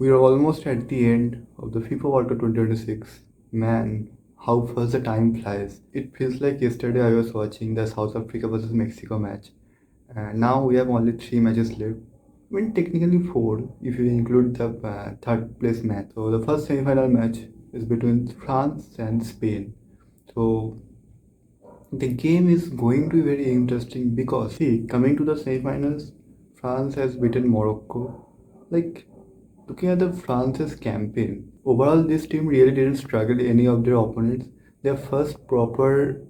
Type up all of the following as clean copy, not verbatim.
We are almost at the end of the FIFA World Cup 2026. Man, how fast the time flies. It feels like yesterday I was watching the South Africa versus Mexico match. And now we have only three matches left. I mean, technically four if you include the third place match. So the first semi-final match is between France and Spain. So the game is going to be very interesting because see, coming to the semi-finals, France has beaten Morocco. Like looking at the France's campaign, overall this team really didn't struggle any of their opponents. Their first proper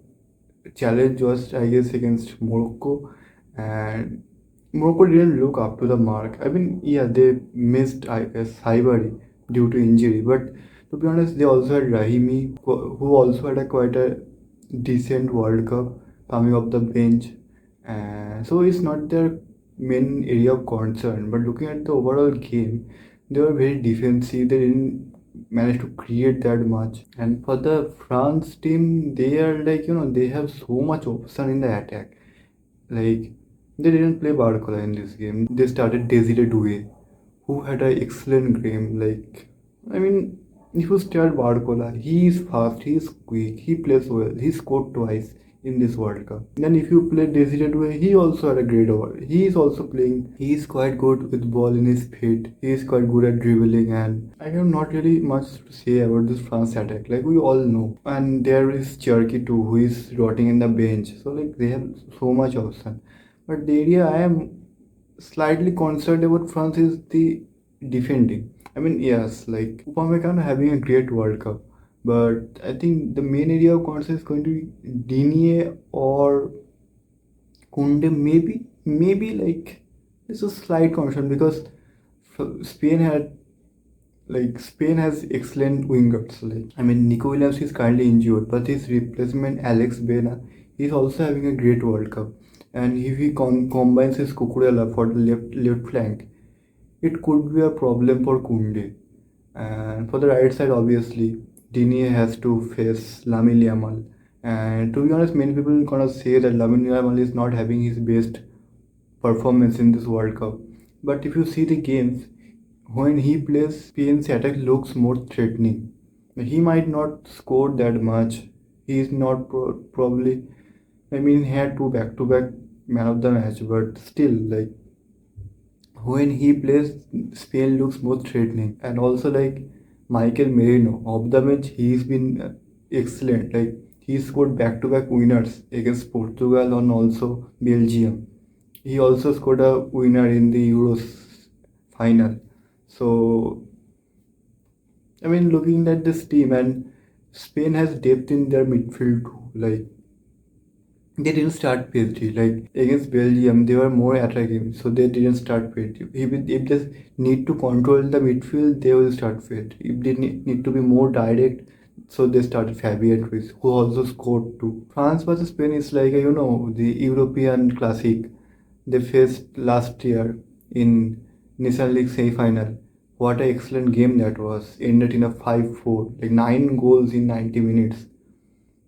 challenge was, I guess, against Morocco, and Morocco didn't look up to the mark. I mean, yeah, they missed, I guess, Highbury due to injury, but to be honest, they also had Rahimi, who also had a quite a decent World Cup coming off the bench, and so it's not their main area of concern. But looking at the overall game, they were very defensive. They didn't manage to create that much. And for the France team, they are like they have so much option in the attack. Like they didn't play Barcola in this game. They started Desiree Doué, who had an excellent game. Like I mean, if you start Barcola, he is fast, he is quick, he plays well, he scored twice in this World Cup. Then if you play Desiree Doué, he also had a great over. He is also playing. He is quite good with ball in his feet. He is quite good at dribbling, and I have not really much to say about this France attack. Like we all know, and there is Cherky too, who is rotting in the bench. So like they have so much option. But the area I am slightly concerned about France is the defending. I mean, yes, like Upamecano having a great World Cup, but I think the main area of concern is going to be Digne or Kunde. Maybe like it's a slight concern because Spain had Spain has excellent wingers. Like I mean, Nico Williams is currently injured, but his replacement Alex Bena is also having a great World Cup. And if he combines his Cucurella for the left flank, it could be a problem for Kunde. And for the right side, obviously, Digne has to face Lamine Yamal. And to be honest, many people gonna say that Lamine Yamal is not having his best performance in this World Cup. But if you see the games, when he plays, Spain's attack looks more threatening. He might not score that much. He is not probably. I mean, he had two back-to-back man of the match, but still, like when he plays, Spain looks more threatening. And also, like Michael Merino off the bench, he's been excellent. Like he scored back-to-back winners against Portugal and also Belgium. He also scored a winner in the Euros final. So I mean, looking at this team, and Spain has depth in their midfield too. Like they didn't start PSG. Like against Belgium, they were more attacking, so they didn't start PSG. If they need to control the midfield, they will start PSG. If they need to be more direct, so they started Fabian Ruiz, who also scored too. France versus Spain is like the European classic they faced last year in Nissan League semi-final. What an excellent game that was! Ended in a 5-4, like 9 goals in 90 minutes.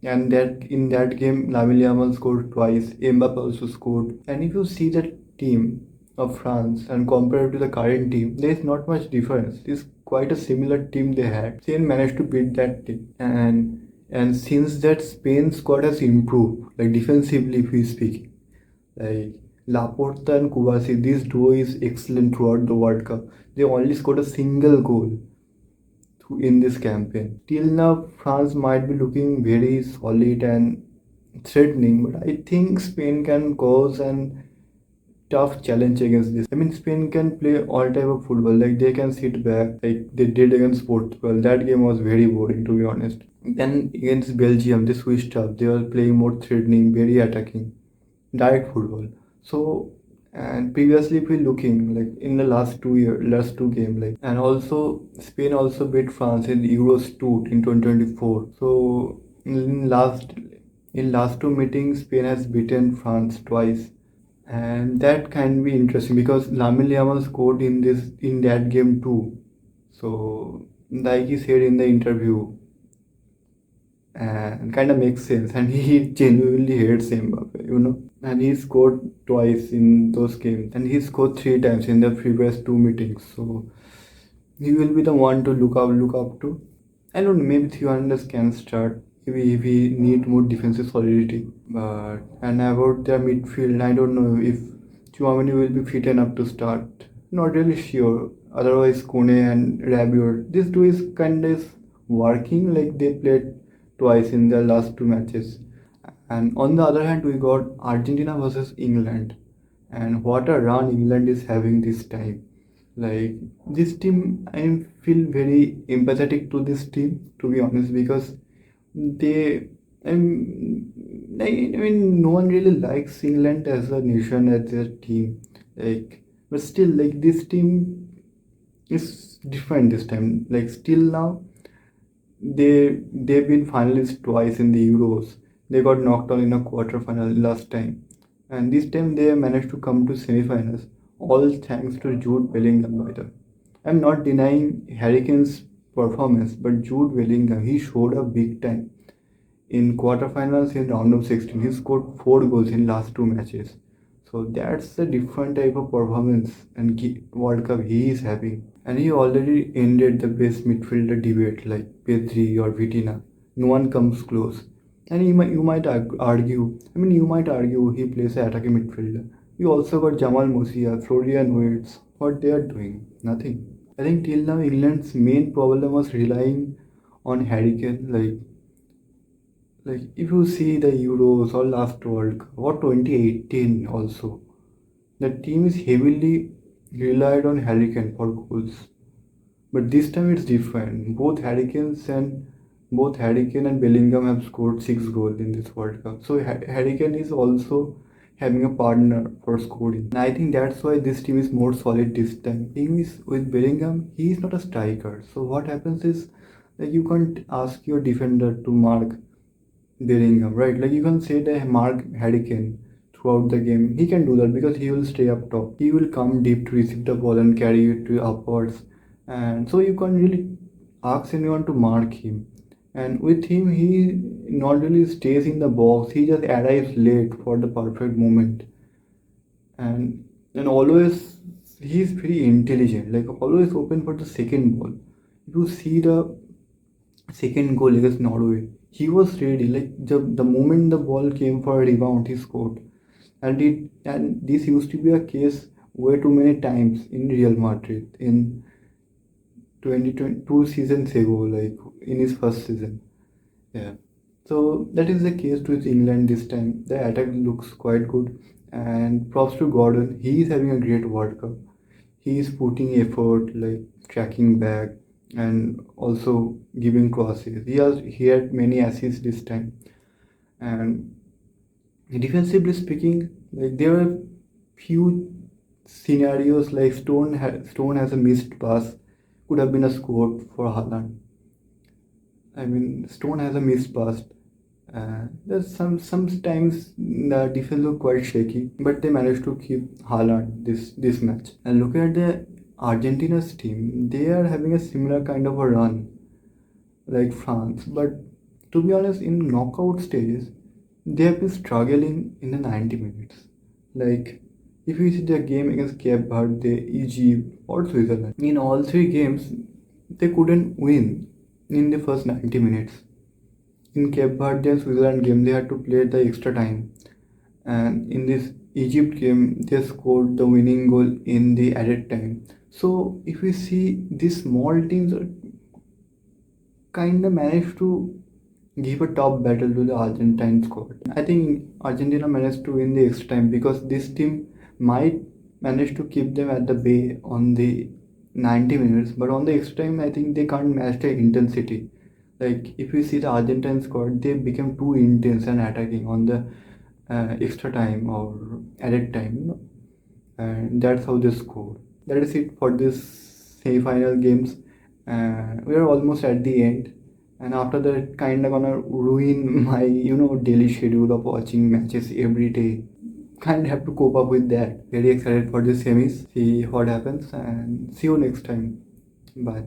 And that in that game, Lamine Yamal scored twice. Mbappe also scored. And if you see the team of France and compare it to the current team, there is not much difference. It's quite a similar team they had. Spain managed to beat that team, and since that Spain squad has improved, like defensively, if we speak, like Laporta and Kouassi, this duo is excellent throughout the World Cup. They only scored a single goal in this campaign. Till now, France might be looking very solid and threatening, but I think Spain can cause an tough challenge against this. I mean, Spain can play all type of football. Like they can sit back, like they did against Portugal. That game was very boring, to be honest. Then against Belgium, they switched up. They were playing more threatening, very attacking, direct football. So and previously if we looking like in the last two game, like, and also Spain also beat France in Euros 2 in 2024. So in last two meetings Spain has beaten France twice, and that can be interesting because Lamine Yamal scored in that game too. So like he said in the interview, and kind of makes sense. And he genuinely hates Mbappe. And he scored twice in those games, and he scored three times in the previous two meetings. So he will be the one to look up to. I don't know, maybe Hernandez can start. Maybe if we need more defensive solidity. But and about their midfield, I don't know if Chouameni will be fit enough to start. Not really sure. Otherwise, Kone and Rabiot, these two is kind of working like they played twice in their last two matches. And on the other hand, we got Argentina versus England. And what a run England is having this time. Like this team, I feel very empathetic to this team, to be honest, because they, I mean, no one really likes England as a nation, as their team. Like, but still, like this team is different this time. Like still now, they've been finalists twice in the Euros. They got knocked out in a quarter final last time, and this time they managed to come to semi-finals. All thanks to Jude Bellingham, by the way. I'm not denying Harry Kane's performance, but Jude Bellingham, he showed up big time. In quarterfinals in round of 16, he scored 4 goals in last two matches. So that's a different type of performance and World Cup he is having. And he already ended the best midfielder debate like Pedri or Vitina. No one comes close. And you might argue he plays an attacking midfielder. You also got Jamal Musiala, Florian Wirtz. What they are doing? Nothing. I think till now England's main problem was relying on Harry Kane. Like if you see the Euros or last World Cup or 2018 also, the team is heavily relied on Harry Kane for goals. But this time it's different. Both Harry Kane and Bellingham have scored 6 goals in this World Cup. So Harry Kane is also having a partner for scoring. And I think that's why this team is more solid this time. Thing is with Bellingham, he is not a striker. So what happens is that you can't ask your defender to mark Bellingham, right? Like you can say that mark Harry Kane throughout the game. He can do that because he will stay up top. He will come deep to receive the ball and carry it to upwards. And so you can't really ask anyone to mark him. And with him, he not really stays in the box. He just arrives late for the perfect moment. And always he's very intelligent. Like always open for the second ball. If you see the second goal against Norway, he was ready. Like the moment the ball came for a rebound, he scored. And this used to be a case way too many times in Real Madrid in 2022 seasons ago, like in his first season. Yeah. So that is the case with England this time. The attack looks quite good. And props to Gordon. He is having a great World Cup. He is putting effort, like tracking back and also giving crosses. He had many assists this time. And defensively speaking, like there were few scenarios like Stone has a missed pass, could have been a score for Haaland. I mean, Stone has a missed pass. There's sometimes the defense look quite shaky, but they managed to keep Haaland this match. And looking at the Argentina's team, they are having a similar kind of a run like France. But to be honest, in knockout stages, they have been struggling in the 90 minutes. Like if you see the game against Cape Verde, Egypt, or Switzerland, in all three games, they couldn't win in the first 90 minutes. In Cape Verde and Switzerland game, they had to play the extra time, and in this Egypt game, they scored the winning goal in the added time. So if we see these small teams kind of managed to give a top battle to the Argentine squad. I think Argentina managed to win the extra time because this team might manage to keep them at the bay on the 90 minutes, but on the extra time, I think they can't match the intensity. Like if you see the Argentine squad, they become too intense and attacking on the extra time or added time, and that's how they score. That is it for this semi-final games. We are almost at the end, and after that, kind of gonna ruin my daily schedule of watching matches every day. Kind of have to cope up with that. Very excited for the semis. See what happens, and see you next time. Bye.